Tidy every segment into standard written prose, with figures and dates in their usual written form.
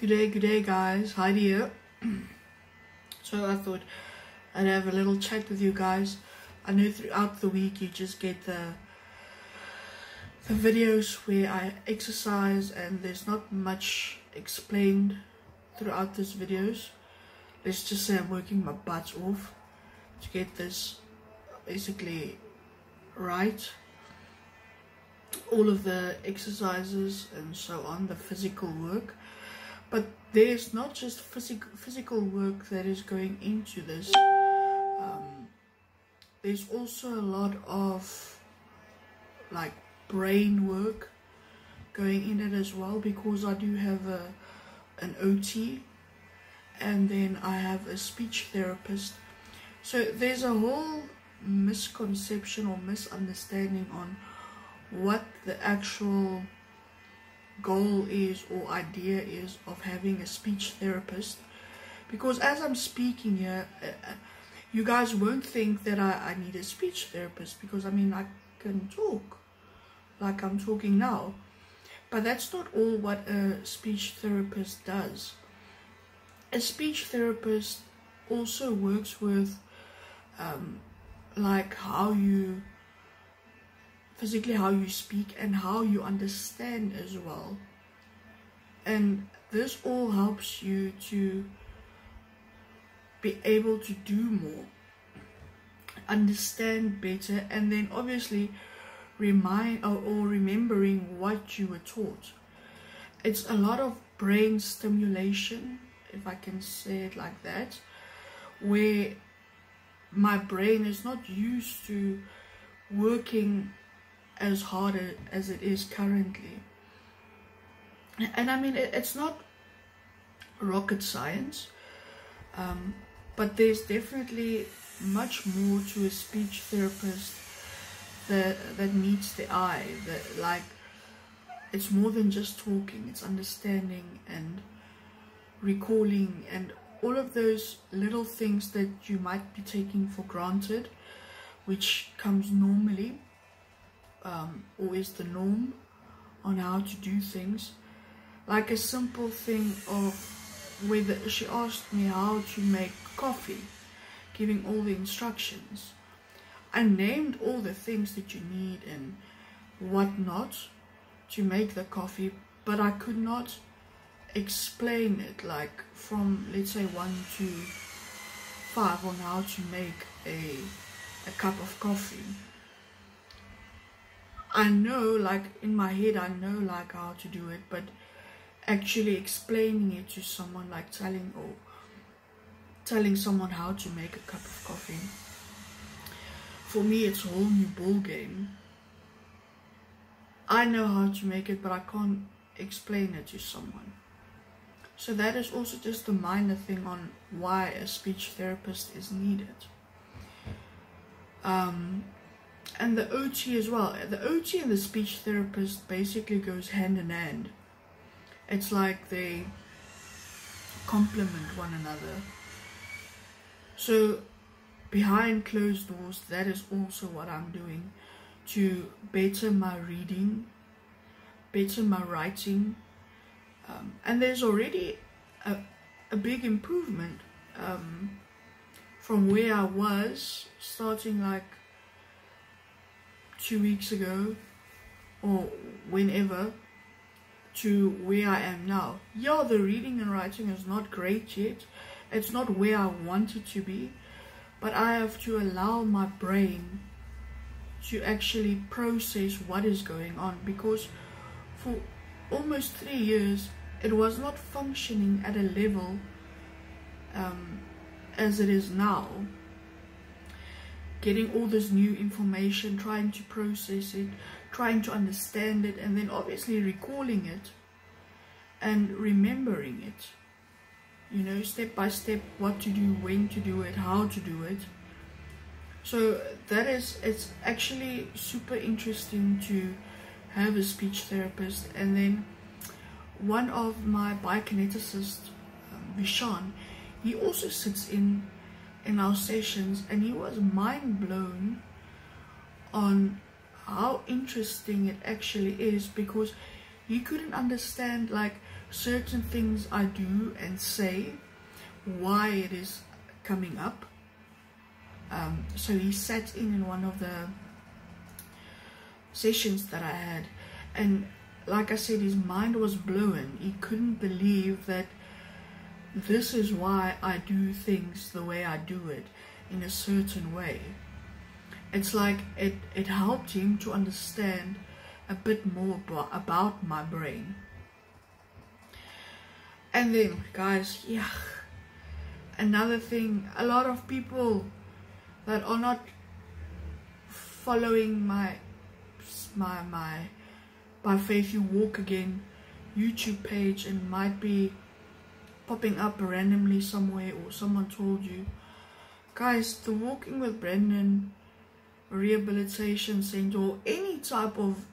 Good day guys, Heidi here. So I thought I'd have a little chat with you guys. I know throughout the week you just get the videos where I exercise and there's not much explained throughout these videos. Let's just say I'm working my butt off to get this basically right. All of the exercises and so on, the physical work. But there's not just physical work that is going into this. There's also a lot of like brain work going in it as well, because I do have an OT and then I have a speech therapist. So there's a whole misconception or misunderstanding on what the actual goal is or idea is of having a speech therapist. Because as I'm speaking here, you guys won't think that I need a speech therapist, because I mean I can talk like I'm talking now, but that's not all what a speech therapist does. A speech therapist also works with like how you physically, how you speak and how you understand as well. And this all helps you to be able to do more, understand better, and then obviously remind or remembering what you were taught. It's a lot of brain stimulation, if I can say it like that, where my brain is not used to working as hard as it is currently. And I mean, it's not rocket science, but there's definitely much more to a speech therapist that meets the eye. That, like, it's more than just talking, it's understanding and recalling and all of those little things that you might be taking for granted, which comes normally, or is the norm on how to do things. Like a simple thing of whether she asked me how to make coffee, giving all the instructions. I named all the things that you need and whatnot to make the coffee, but I could not explain it like from, let's say, 1 to 5 on how to make a cup of coffee. I know, like in my head, I know like how to do it, but actually explaining it to someone, like telling someone how to make a cup of coffee, for me it's a whole new ball game. I know how to make it, but I can't explain it to someone. So that is also just a minor thing on why a speech therapist is needed. And the OT as well. The OT and the speech therapist basically goes hand in hand. It's like they complement one another. So behind closed doors, that is also what I'm doing to better my reading, better my writing. And there's already a big improvement from where I was starting like 2 weeks ago or whenever to where I am now. Yeah, the reading and writing is not great yet. It's not where I want it to be, but I have to allow my brain to actually process what is going on, because for almost 3 years it was not functioning at a level as it is now. Getting all this new information, trying to process it, trying to understand it, and then obviously recalling it and remembering it, you know, step by step, what to do, when to do it, how to do it. So that is, it's actually super interesting to have a speech therapist. And then one of my biokineticists, Vishan, he also sits in our sessions, and he was mind blown on how interesting it actually is, because he couldn't understand like certain things I do and say, why it is coming up. So he sat in one of the sessions that I had, and like I said, his mind was blown. He couldn't believe that this is why I do things the way I do it, in a certain way. It's like it helped him to understand a bit more about my brain. And then, guys, yeah, another thing, a lot of people that are not following my By Faith You Walk Again YouTube page, and might be popping up randomly somewhere, or someone told you, guys, the Walking with Brendan rehabilitation center, or any type of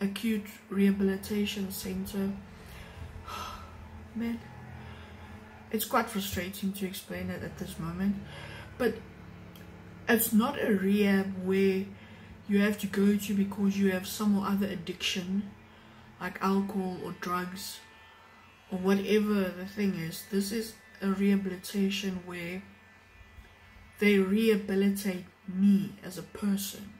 acute rehabilitation center, man, it's quite frustrating to explain it at this moment, but it's not a rehab where you have to go to because you have some or other addiction, like alcohol or drugs or whatever the thing is. This is a rehabilitation where they rehabilitate me as a person,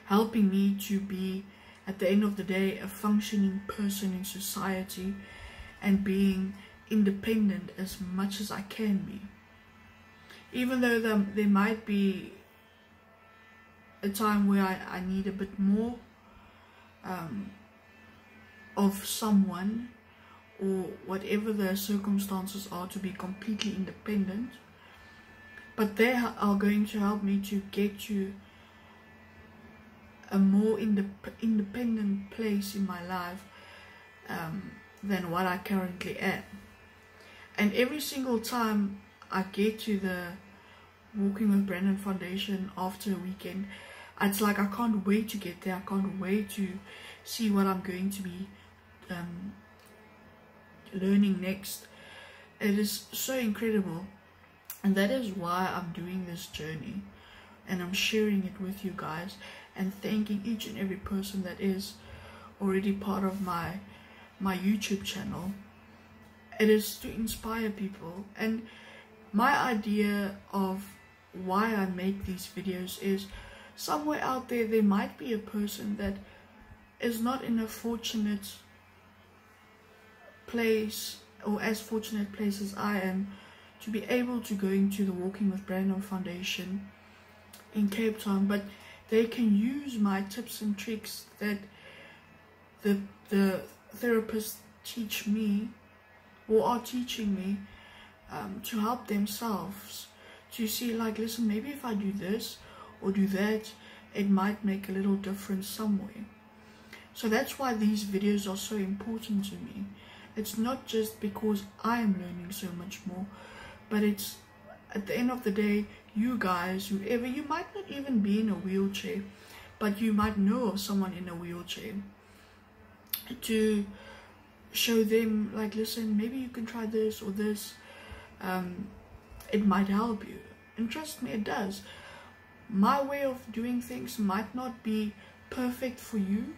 helping me to be, at the end of the day, a functioning person in society, and being independent as much as I can be. Even though there might be a time where I need a bit more of someone, or whatever the circumstances are, to be completely independent, but they are going to help me to get to a more independent place in my life than what I currently am. And every single time I get to the Walking with Brendan Foundation after a weekend, it's like I can't wait to get there. I can't wait to see what I'm going to be learning next. It is so incredible, and that is why I'm doing this journey, and I'm sharing it with you guys, and thanking each and every person that is already part of my YouTube channel. It is to inspire people, and my idea of why I make these videos is, somewhere out there might be a person that is not in a fortunate place, or as fortunate place as I am, to be able to go into the Walking with Brendan Foundation in Cape Town, but they can use my tips and tricks that the therapists teach me, or are teaching me, to help themselves, to see, like, listen, maybe if I do this or do that, it might make a little difference somewhere. So that's why these videos are so important to me. It's not just because I am learning so much more, but it's, at the end of the day, you guys, whoever, you might not even be in a wheelchair, but you might know of someone in a wheelchair, to show them, like, listen, maybe you can try this or this, it might help you. And trust me, it does. My way of doing things might not be perfect for you,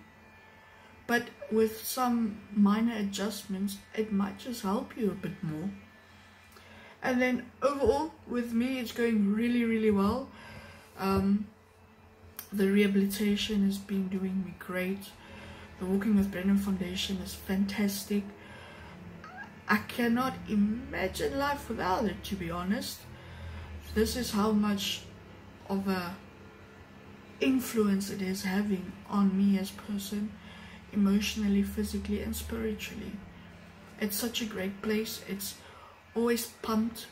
but with some minor adjustments, it might just help you a bit more. And then overall, with me, it's going really, really well. The rehabilitation has been doing me great. The Walking with Brendan Foundation is fantastic. I cannot imagine life without it, to be honest. This is how much of a influence it is having on me as a person, emotionally, physically, and spiritually. It's such a great place. It's always pumped.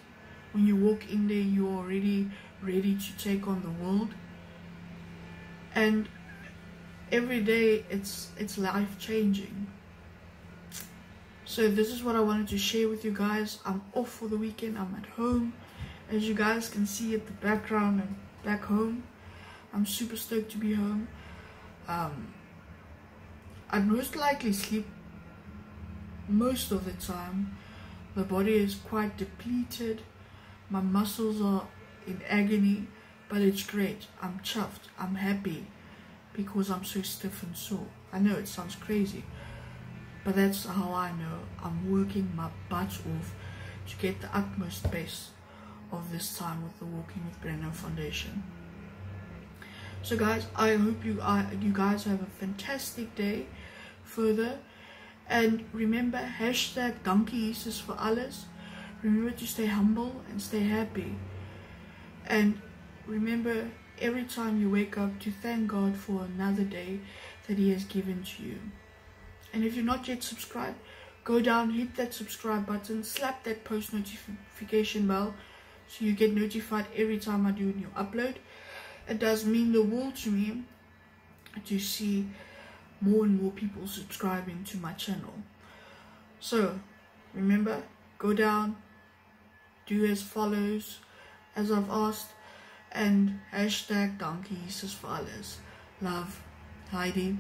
When you walk in there, you're already ready to take on the world. And every day it's life-changing. So this is what I wanted to share with you guys. I'm off for the weekend. I'm at home, as you guys can see at the background, and back home. I'm super stoked to be home. I'd most likely sleep most of the time. The body is quite depleted. My muscles are in agony, but it's great. I'm chuffed. I'm happy because I'm so stiff and sore. I know it sounds crazy, But that's how I know I'm working my butt off to get the utmost best of this time with the Walking with Brenda Foundation. So guys, I hope you guys have a fantastic day further. And remember, hashtag Dankie Jesus vir alles. Remember to stay humble and stay happy. And remember, every time you wake up, to thank God for another day that He has given to you. And if you're not yet subscribed, go down, hit that subscribe button, slap that post notification bell so you get notified every time I do a new upload. It does mean the world to me to see more and more people subscribing to my channel. So remember, go down, do as follows as I've asked, and hashtag Dankie Jesus vir alles. Love, Heidi.